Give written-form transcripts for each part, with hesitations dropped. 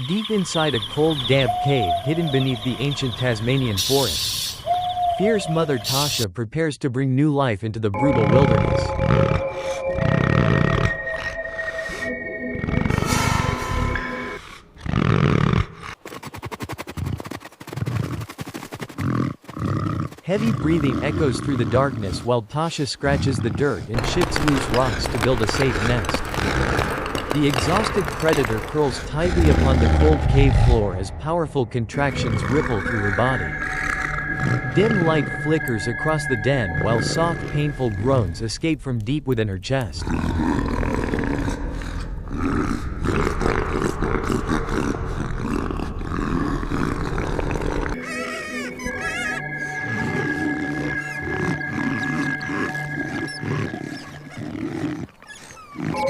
Deep inside a cold, damp cave hidden beneath the ancient Tasmanian forest, fierce mother Tasha prepares to bring new life into the brutal wilderness. Heavy breathing echoes through the darkness while Tasha scratches the dirt and shifts loose rocks to build a safe nest. The exhausted predator curls tightly upon the cold cave floor as powerful contractions ripple through her body. Dim light flickers across the den while soft, painful groans escape from deep within her chest.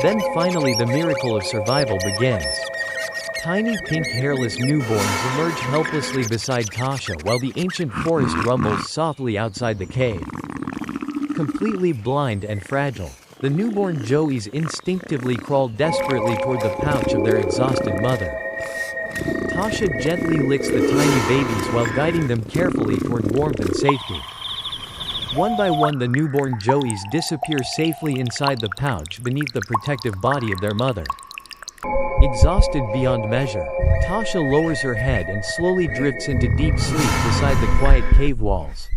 Then finally the miracle of survival begins. Tiny pink hairless newborns emerge helplessly beside Tasha while the ancient forest rumbles softly outside the cave. Completely blind and fragile, the newborn Joeys instinctively crawl desperately toward the pouch of their exhausted mother. Tasha gently licks the tiny babies while guiding them carefully toward warmth and safety. One by one the newborn Joeys disappear safely inside the pouch beneath the protective body of their mother. Exhausted beyond measure, Tasha lowers her head and slowly drifts into deep sleep beside the quiet cave walls.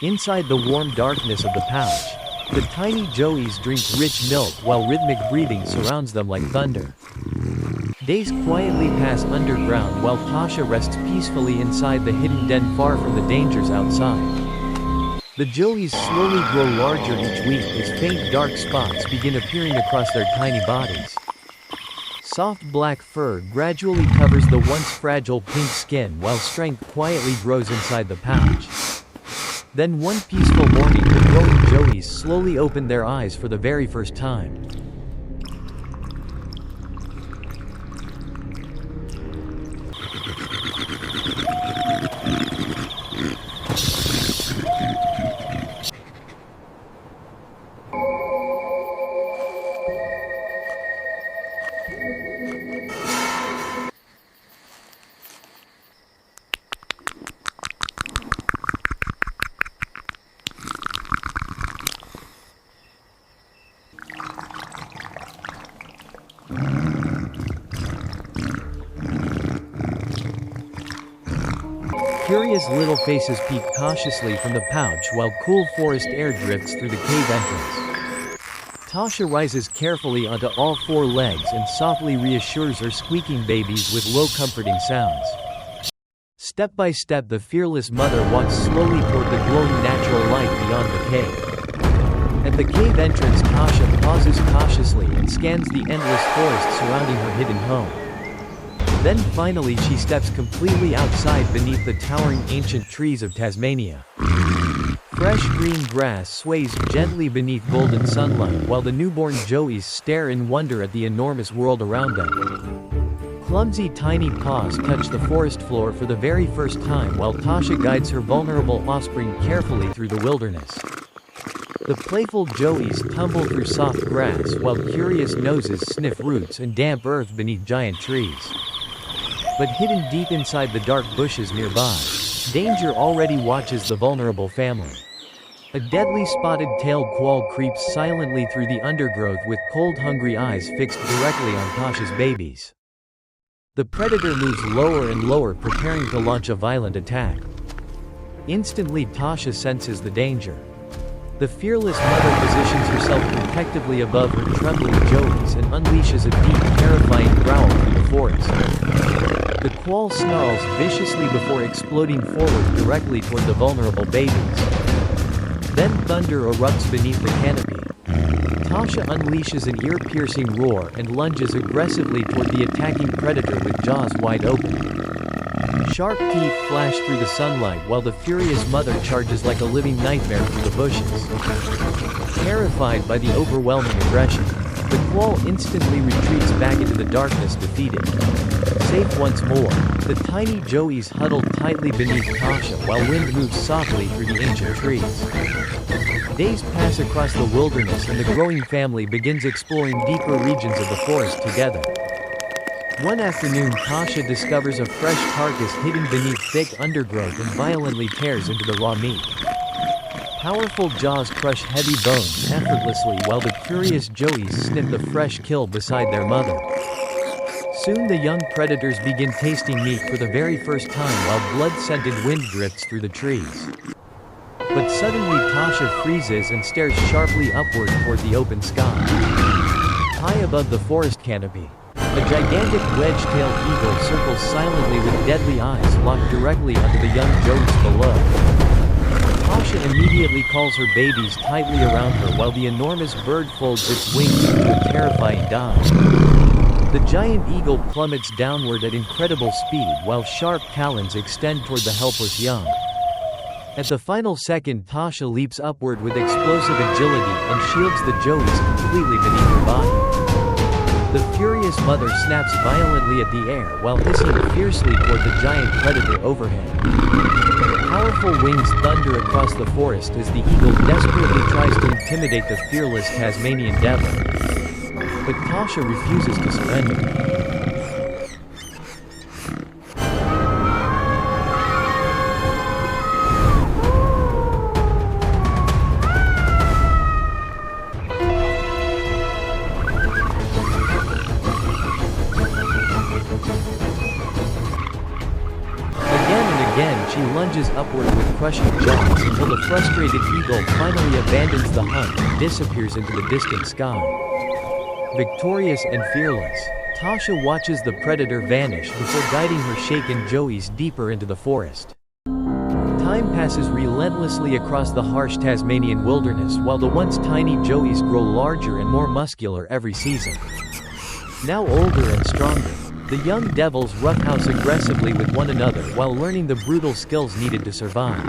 Inside the warm darkness of the pouch, the tiny Joeys drink rich milk while rhythmic breathing surrounds them like thunder. Days quietly pass underground while Tasha rests peacefully inside the hidden den far from the dangers outside. The Joeys slowly grow larger each week as faint dark spots begin appearing across their tiny bodies. Soft black fur gradually covers the once fragile pink skin while strength quietly grows inside the pouch. Then one peaceful morning the growing Joeys slowly open their eyes for the very first time. Curious little faces peek cautiously from the pouch while cool forest air drifts through the cave entrance. Tasha rises carefully onto all four legs and softly reassures her squeaking babies with low comforting sounds. Step by step the fearless mother walks slowly toward the glowing natural light beyond the cave. At the cave entrance Tasha pauses cautiously and scans the endless forest surrounding her hidden home. Then finally she steps completely outside beneath the towering ancient trees of Tasmania. Fresh green grass sways gently beneath golden sunlight while the newborn Joeys stare in wonder at the enormous world around them. Clumsy tiny paws touch the forest floor for the very first time while Tasha guides her vulnerable offspring carefully through the wilderness. The playful Joeys tumble through soft grass while curious noses sniff roots and damp earth beneath giant trees. But hidden deep inside the dark bushes nearby, danger already watches the vulnerable family. A deadly spotted-tailed quoll creeps silently through the undergrowth with cold hungry eyes fixed directly on Tasha's babies. The predator moves lower and lower preparing to launch a violent attack. Instantly Tasha senses the danger. The fearless mother positions herself protectively above her trembling Joeys and unleashes a deep, terrifying growl from the forest. The quoll snarls viciously before exploding forward directly toward the vulnerable babies. Then thunder erupts beneath the canopy. Tasha unleashes an ear-piercing roar and lunges aggressively toward the attacking predator with jaws wide open. Sharp teeth flash through the sunlight while the furious mother charges like a living nightmare through the bushes. Terrified by the overwhelming aggression, the quoll instantly retreats back into the darkness defeated. Safe once more, the tiny Joeys huddle tightly beneath Tasha while wind moves softly through the ancient trees. Days pass across the wilderness and the growing family begins exploring deeper regions of the forest together. One afternoon, Tasha discovers a fresh carcass hidden beneath thick undergrowth and violently tears into the raw meat. Powerful jaws crush heavy bones effortlessly while the curious joeys sniff the fresh kill beside their mother. Soon the young predators begin tasting meat for the very first time while blood-scented wind drifts through the trees. But suddenly Tasha freezes and stares sharply upward toward the open sky. High above the forest canopy, a gigantic wedge-tailed eagle circles silently with deadly eyes locked directly onto the young joeys below. Tasha immediately calls her babies tightly around her while the enormous bird folds its wings into a terrifying dive. The giant eagle plummets downward at incredible speed while sharp talons extend toward the helpless young. At the final second, Tasha leaps upward with explosive agility and shields the joeys completely beneath her body. The furious mother snaps violently at the air while hissing fiercely toward the giant predator overhead. Powerful wings thunder across the forest as the eagle desperately tries to intimidate the fearless Tasmanian devil. But Tasha refuses to surrender. Again, she lunges upward with crushing jaws until the frustrated eagle finally abandons the hunt and disappears into the distant sky. Victorious and fearless, Tasha watches the predator vanish before guiding her shaken joeys deeper into the forest. Time passes relentlessly across the harsh Tasmanian wilderness while the once tiny joeys grow larger and more muscular every season. Now older and stronger, the young devils roughhouse aggressively with one another while learning the brutal skills needed to survive.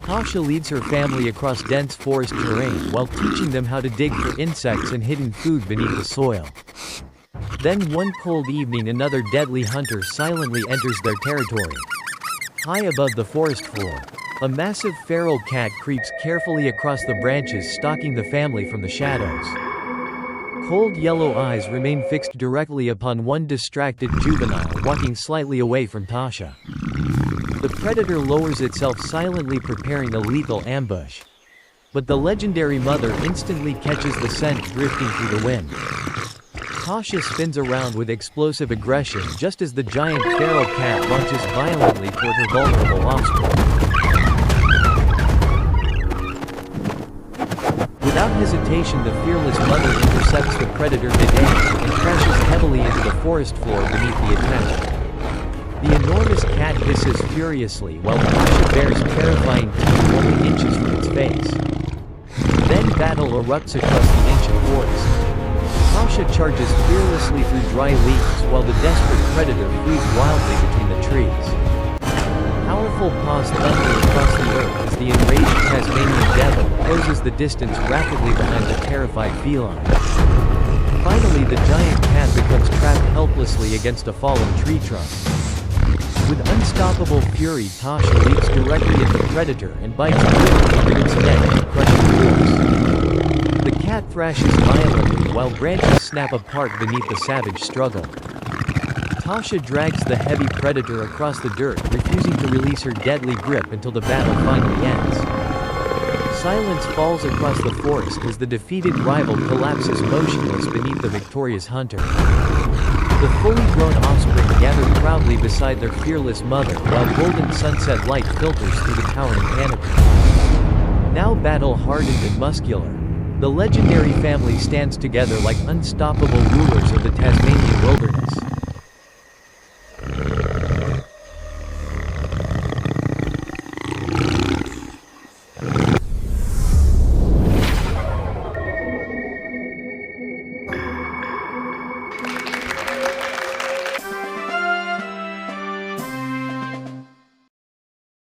Tasha leads her family across dense forest terrain while teaching them how to dig for insects and hidden food beneath the soil. Then one cold evening, another deadly hunter silently enters their territory. High above the forest floor, a massive feral cat creeps carefully across the branches, stalking the family from the shadows. Cold yellow eyes remain fixed directly upon one distracted juvenile walking slightly away from Tasha. The predator lowers itself silently, preparing a lethal ambush. But the legendary mother instantly catches the scent drifting through the wind. Tasha spins around with explosive aggression just as the giant feral cat launches violently toward her vulnerable offspring. Without hesitation, the fearless mother intercepts the predator mid-air and crashes heavily into the forest floor beneath the attack. The enormous cat hisses furiously while Tasha bears terrifying teeth only inches from its face. Then battle erupts across the ancient forest. Tasha charges fearlessly through dry leaves while the desperate predator flees wildly between the trees. Powerful paws thunder across the earth as the enraged Tasmanian devil closes the distance rapidly behind the terrified feline. Finally, the giant cat becomes trapped helplessly against a fallen tree trunk. With unstoppable fury, Tasha leaps directly at the predator and bites quickly into its neck with crushing force. The cat thrashes violently while branches snap apart beneath the savage struggle. Tasha drags the heavy predator across the dirt, refusing to release her deadly grip until the battle finally ends. Silence falls across the forest as the defeated rival collapses motionless beneath the victorious hunter. The fully grown offspring gather proudly beside their fearless mother while golden sunset light filters through the towering canopy. Now battle-hardened and muscular, the legendary family stands together like unstoppable rulers of the Tasmanian wilderness.